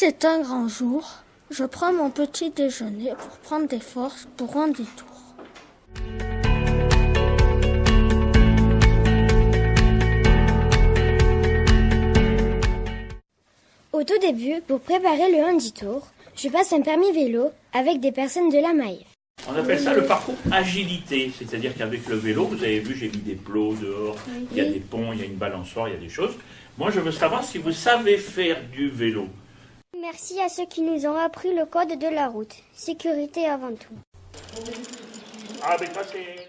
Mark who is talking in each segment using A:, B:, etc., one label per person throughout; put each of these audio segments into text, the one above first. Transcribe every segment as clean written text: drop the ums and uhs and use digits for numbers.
A: c'est un grand jour, je prends mon petit déjeuner pour prendre des forces pour un détour.
B: Au tout début, pour préparer le Handitour, je passe un permis vélo avec des personnes de la Maïf.
C: On appelle ça le parcours agilité, c'est-à-dire qu'avec le vélo, vous avez vu, j'ai mis des plots dehors, il y a des ponts, il y a une balançoire, il y a des choses. Moi, je veux savoir si vous savez faire du vélo.
B: Merci à ceux qui nous ont appris le code de la route. Sécurité avant tout.
C: Ah, ben ça c'est...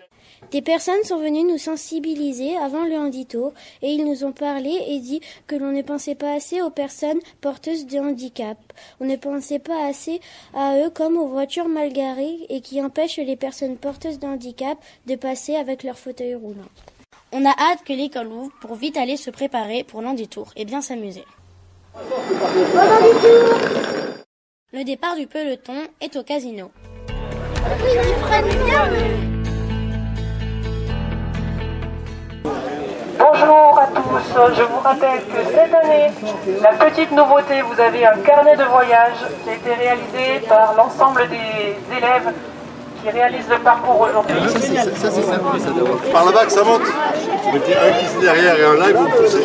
B: Des personnes sont venues nous sensibiliser avant le Handitour et ils nous ont parlé et dit que l'on ne pensait pas assez aux personnes porteuses de handicap. On ne pensait pas assez à eux comme aux voitures mal garées et qui empêchent les personnes porteuses de handicap de passer avec leur fauteuil roulant.
D: On a hâte que l'école ouvre pour vite aller se préparer pour l'Handitour et bien s'amuser. Le départ du peloton est au casino.
E: Bonjour à tous, je vous rappelle que cette année, la petite nouveauté, vous avez un carnet de voyage qui a été réalisé par l'ensemble des élèves qui réalisent le parcours aujourd'hui.
F: Ça c'est simple, ça doit. Par là-bas que ça monte. Vous mettez un qui est derrière et un là, et vous poussez.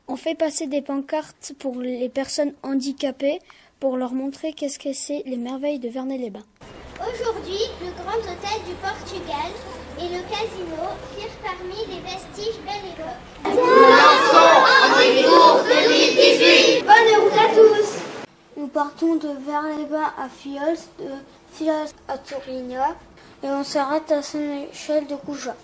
B: On fait passer des pancartes pour les personnes handicapées pour leur montrer qu'est-ce que c'est les merveilles de Vernay-les-Bains.
G: Aujourd'hui, le grand hôtel du Portugal et le casino firent parmi les vestiges bel et beaux. Handitour 2018. Bonne route à tous.
B: Nous partons de Vernay-les-Bains à Fiols, de Fiols à Tourignac et on s'arrête à Saint-Michel-de-Couja.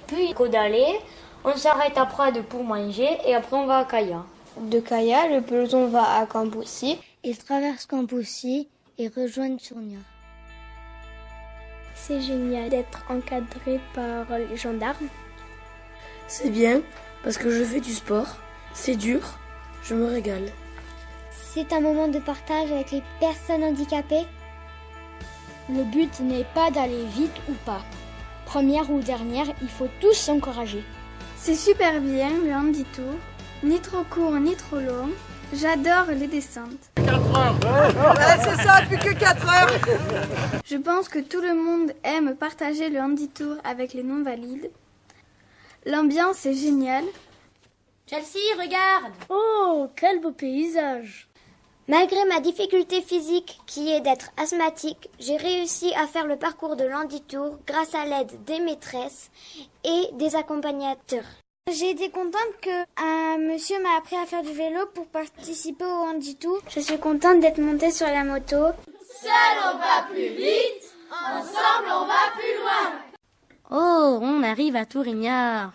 H: Puis, Côte-d'Allée, on s'arrête à Prades pour manger et après on va à Caya.
B: De Caya, le peloton va à Camboussy. Il traverse Camboussy et rejoint Tourignac. C'est génial d'être encadré par les gendarmes.
I: C'est bien parce que je fais du sport. C'est dur, je me régale.
B: C'est un moment de partage avec les personnes handicapées. Le but n'est pas d'aller vite ou pas. Première ou dernière, il faut tous s'encourager.
A: C'est super bien le Handitour, ni trop court ni trop long. J'adore les descentes.
E: 4 heures. Ouais, c'est ça, plus que 4 heures.
A: Je pense que tout le monde aime partager le Handitour avec les non-valides. L'ambiance est géniale.
D: Chelsea, regarde!
B: Oh, quel beau paysage! Malgré ma difficulté physique qui est d'être asthmatique, j'ai réussi à faire le parcours de l'Handitour grâce à l'aide des maîtresses et des accompagnateurs. J'ai été contente qu'un monsieur m'a appris à faire du vélo pour participer au Handitour. Je suis contente d'être montée sur la moto.
G: Seul on va plus vite, ensemble on va plus loin.
D: Oh, on arrive à Tourignac.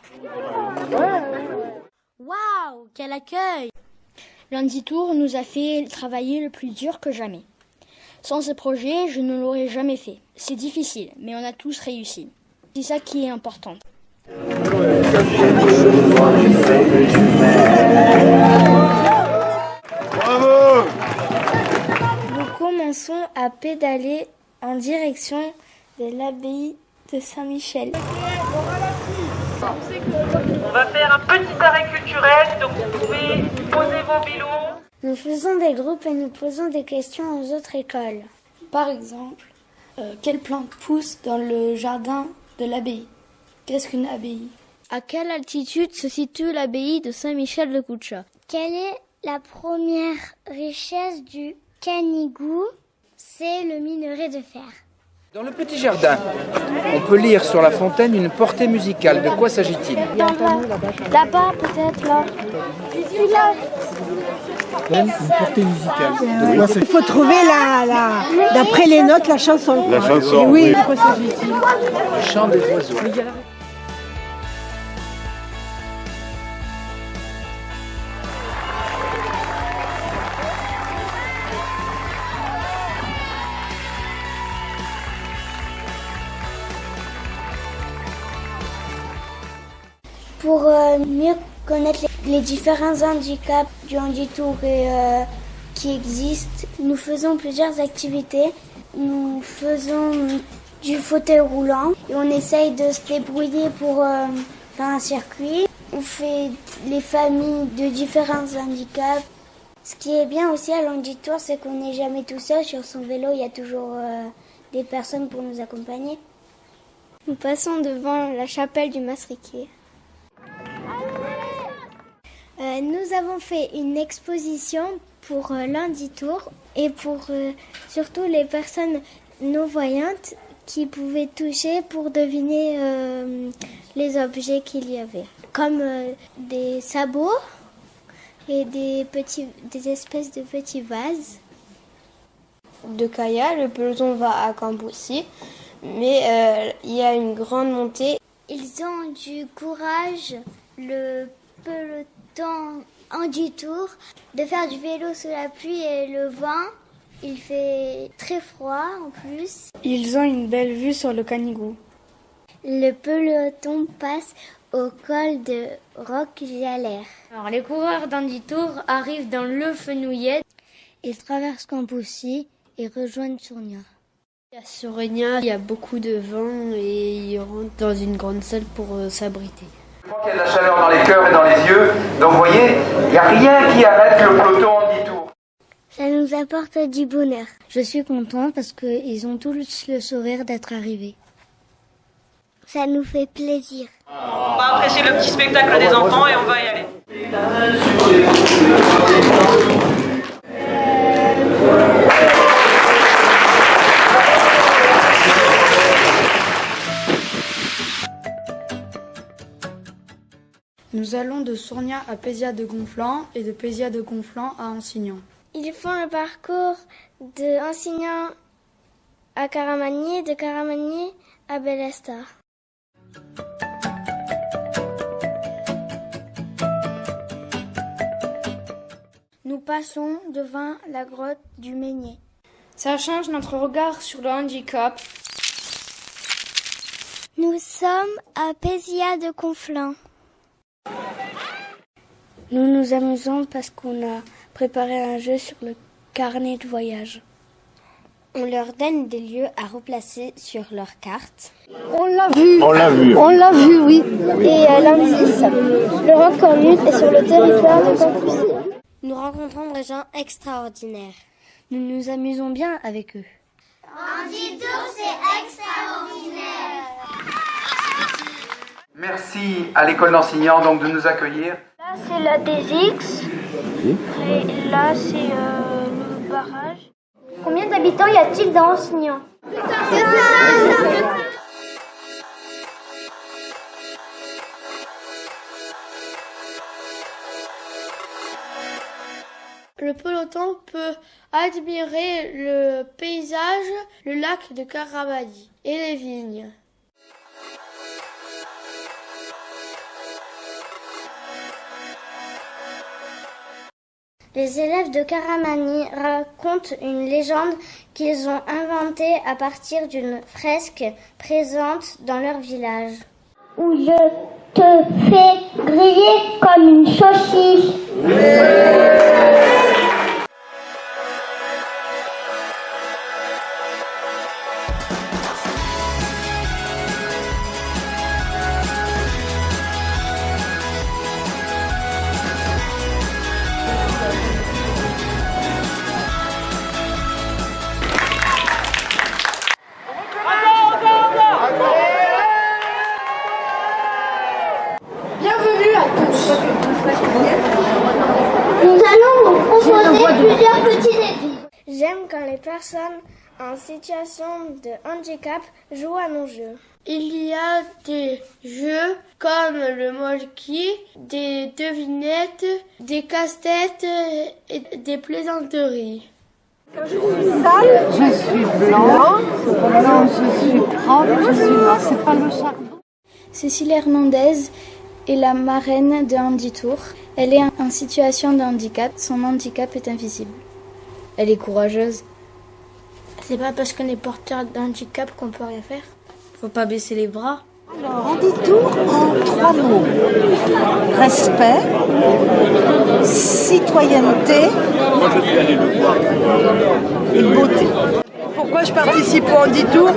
D: Waouh, quel accueil!
B: L'Handitour nous a fait travailler le plus dur que jamais. Sans ce projet, je ne l'aurais jamais fait. C'est difficile, mais on a tous réussi. C'est ça qui est important.
F: Bravo!
A: Nous commençons à pédaler en direction de l'abbaye de Saint-Michel.
E: On va faire un petit arrêt culturel, donc vous pouvez poser vos vélos.
B: Nous faisons des groupes et nous posons des questions aux autres écoles.
I: Par exemple, quelle plante pousse dans le jardin de l'abbaye? Qu'est-ce qu'une abbaye?
B: À quelle altitude se situe l'abbaye de Saint-Michel-de-Coucha? Quelle est la première richesse du Canigou? C'est le minerai de fer.
J: Dans le petit jardin, on peut lire sur la fontaine une portée musicale. De quoi s'agit-il?
B: Là-bas, peut-être, là.
J: Une portée musicale. De quoi
K: Il faut trouver d'après les notes, la chanson.
F: La chanson,
K: oui.
F: oui.
K: De quoi s'agit-il?
J: Le chant des oiseaux.
B: Pour mieux connaître les différents handicaps du Handitour qui existent, nous faisons plusieurs activités. Nous faisons du fauteuil roulant et on essaye de se débrouiller pour faire un circuit. On fait les familles de différents handicaps. Ce qui est bien aussi à l'Handitour, c'est qu'on n'est jamais tout seul. Sur son vélo, il y a toujours des personnes pour nous accompagner. Nous passons devant la chapelle du Masriquier. Nous avons fait une exposition pour l'Handitour et pour surtout les personnes non-voyantes qui pouvaient toucher pour deviner les objets qu'il y avait. Comme des sabots et des espèces de petits vases.
L: De Kaya, le peloton va à Camboussy, mais il y a une grande montée.
B: Ils ont du courage, le peloton Handitour, de faire du vélo sous la pluie et le vent. Il fait très froid en plus.
I: Ils ont une belle vue sur le Canigou.
B: Le peloton passe au col de Roc-Jalère.
H: Alors, les coureurs d'Handitour arrivent dans le Fenouillet.
B: Ils traversent Camboussy et rejoignent Sournia.
L: À Sournia, il y a beaucoup de vent et ils rentrent dans une grande salle pour s'abriter.
J: Je crois qu'il y a de la chaleur dans les cœurs et dans les yeux. Donc vous voyez, il n'y a rien qui arrête le peloton Handitour.
B: Ça nous apporte du bonheur. Je suis contente parce qu'ils ont tous le sourire d'être arrivés. Ça nous fait plaisir.
E: On va apprécier le petit spectacle des enfants et on va y aller.
I: Nous allons de Sournia à Pézia de Gonflant et de Pézia de Gonflant à Ansignan.
B: Ils font le parcours de Ansignan à Caramagny et de Caramagny à Bellestar. Nous passons devant la grotte du Meunier.
I: Ça change notre regard sur le handicap.
B: Nous sommes à Pézia de Conflans. Nous nous amusons parce qu'on a préparé un jeu sur le carnet de voyage.
L: On leur donne des lieux à replacer sur leur carte.
B: On l'a vu.
F: On l'a vu.
B: On l'a vu, oui. Et l'indice, le roc commune est sur le territoire de Camboussy.
L: Nous rencontrons des gens extraordinaires.
B: Nous nous amusons bien avec eux.
G: Handitour, c'est extraordinaire.
J: Merci à l'école d'Ansignan donc de nous accueillir.
B: Là, c'est la DX. Et là, c'est le barrage. Combien d'habitants y a-t-il dans Ansignan?
I: Le peloton peut admirer le paysage, le lac de Caramagny et les vignes.
B: Les élèves de Caramagny racontent une légende qu'ils ont inventée à partir d'une fresque présente dans leur village.
G: Où je te fais griller comme une saucisse.
K: Bienvenue à tous.
G: Nous allons vous proposer plusieurs petits défis.
B: J'aime quand les personnes en situation de handicap jouent à nos jeux.
I: Il y a des jeux comme le molki, des devinettes, des casse-têtes et des plaisanteries.
K: Je suis sale, je suis blanc, non, je suis propre, je suis noir. C'est pas le charbon.
A: Cécile Hernandez est la marraine de Handitour. Elle est en situation de handicap. Son handicap est invisible. Elle est courageuse.
I: C'est pas parce qu'on est porteur d'handicap qu'on peut rien faire. Faut pas baisser les bras.
K: Alors, Handitour en 3 mots. Respect, citoyenneté et beauté. Pourquoi je participe au Handitour ?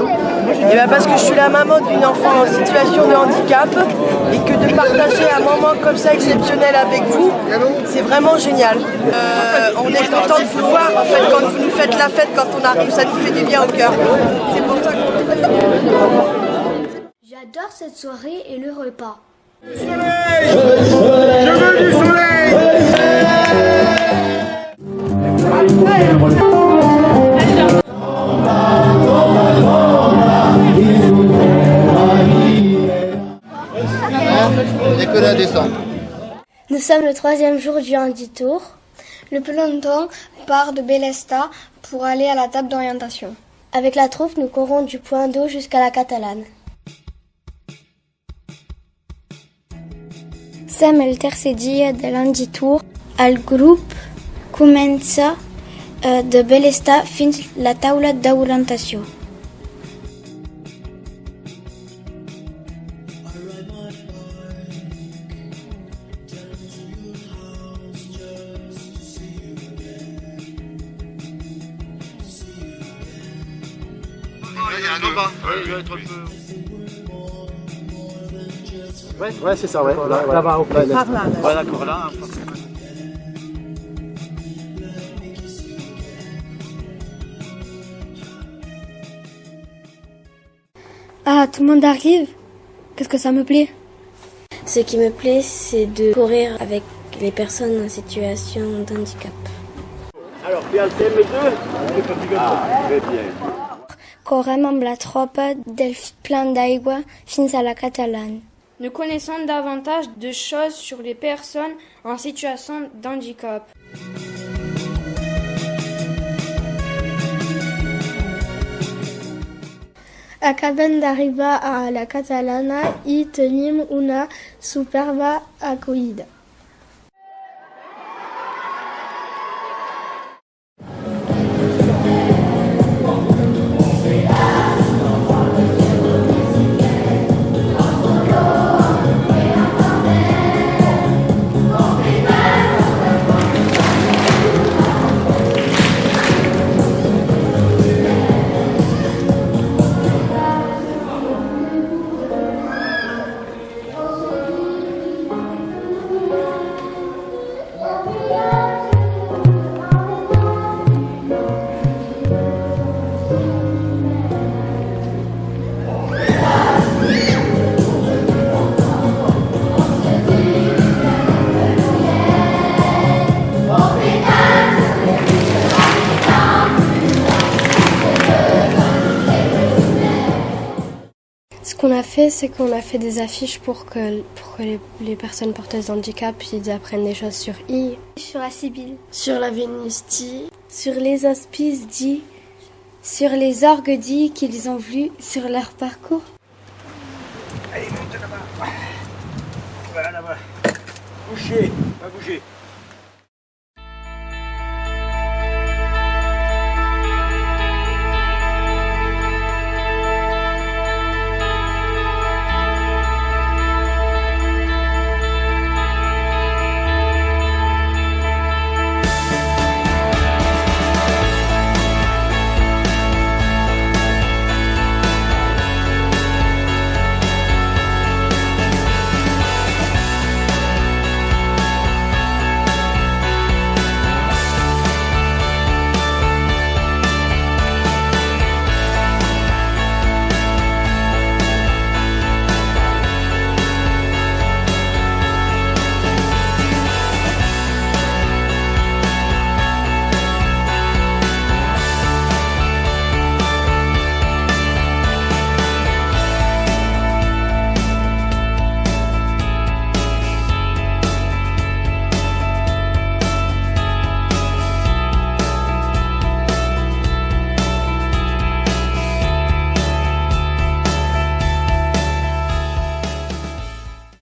M: Et ben parce que je suis la maman d'une enfant en situation de handicap et que de partager un moment comme ça exceptionnel avec vous, c'est vraiment génial. On est content de vous voir en fait quand vous nous faites la fête, quand on arrive, ça nous fait du bien au cœur. C'est pour ça qu'on...
B: J'adore cette soirée et le repas.
F: Du soleil, je veux du soleil.
N: C'est que la descente.
B: Nous sommes le 3e jour du Handi Tour. Le peloton part de Bellesta pour aller à la table d'orientation. Avec la troupe, nous courons du point d'eau jusqu'à la Catalane. Siamo il terzo dia dell'Handi Tour. Al gruppo comincia de Bellesta fins la taula d'orientation.
N: Il y a un combat. Je vais être un peu...
O: Ouais, c'est ça, ouais. Là-bas, au
N: ouais, d'accord, là.
B: Ah, tout le monde arrive? Qu'est-ce que ça me plaît? Ce qui me plaît, c'est de courir avec les personnes en situation d'handicap.
F: Alors, bien le TM2. Ah, très bien.
B: Correm amb la tropa del plan d'aigua fins à la Catalane.
I: Nous connaissons davantage de choses sur les personnes en situation d'handicap.
L: Acabem d'arribar a la Catalana i tenim una superba acollida.
A: Ce qu'on a fait, c'est qu'on a fait des affiches pour que les personnes porteuses d'handicap ils apprennent des choses sur I,
B: sur la Sibylle,
L: sur la Vénus dit,
A: sur les hospices dit, sur les orgues dit qu'ils ont vus sur leur parcours.
O: Allez, monte là-bas. Voilà, là-bas. Bouchez, pas bouger.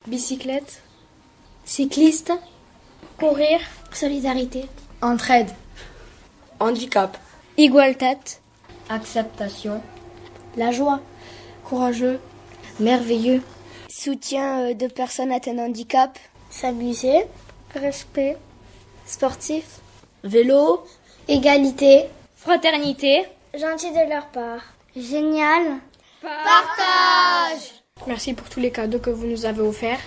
A: Bicyclette,
B: cycliste, courir, solidarité,
A: entraide,
D: handicap,
A: igualtat,
H: acceptation,
B: la joie,
A: courageux, merveilleux,
B: soutien de personnes atteintes de handicap,
L: s'amuser, respect,
B: sportif,
D: vélo,
B: égalité,
H: fraternité,
B: gentil de leur part,
G: génial,
I: Partage. Merci pour tous les cadeaux que vous nous avez offerts.